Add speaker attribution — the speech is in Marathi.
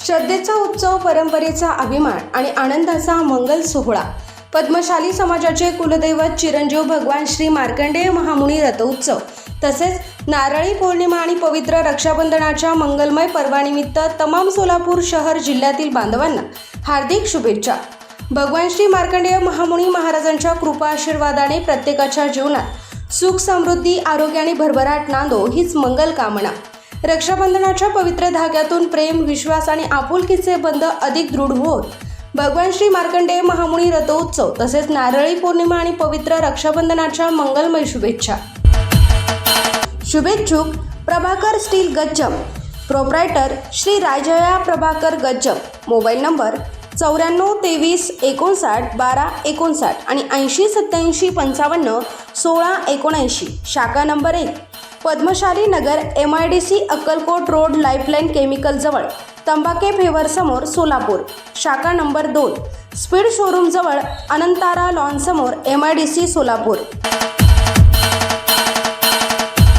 Speaker 1: श्रद्धेचा उत्सव, परंपरेचा अभिमान आणि आनंदाचा मंगल सोहळा. पद्मशाली समाजाचे कुलदैवत चिरंजीव भगवान श्री मार्कंडेय महामुनी रथोत्सव तसेच नारळी पौर्णिमा आणि पवित्र रक्षाबंधनाच्या मंगलमय पर्वानिमित्त तमाम सोलापूर शहर जिल्ह्यातील बांधवांना हार्दिक शुभेच्छा. भगवान श्री मार्कंडेय महामुनी महाराजांच्या कृपा आशीर्वादाने प्रत्येकाच्या जीवनात सुख, समृद्धी, आरोग्य आणि भरभराट नांदो हीच मंगल कामना. रक्षाबंधनाच्या पवित्र धाग्यातून प्रेम, विश्वास आणि आपुलकीचे बंध अधिक दृढ होत भगवान श्री मार्कंडेय महामुनी रथोत्सव तसेच नारळी पौर्णिमा आणि पवित्र रक्षाबंधनाच्या मंगलमय शुभेच्छा. शुभेच्छुक Prabhakar steel Gajjam, proprietor Shri Rajaya Prabhakar Gajjam. Mobile number 94 23 59 12 59 आणि 80 87 55 16 79. शाखा नंबर 1 पद्मशाली नगर, MIDC Akkalkot road, lifeline chemical जवळ, तंबाके फेवर समोर, सोलापूर. शाखा नंबर 2 स्पीड शोरूम जवळ, अनंतारा लॉन समोर, MIDC सोलापूर.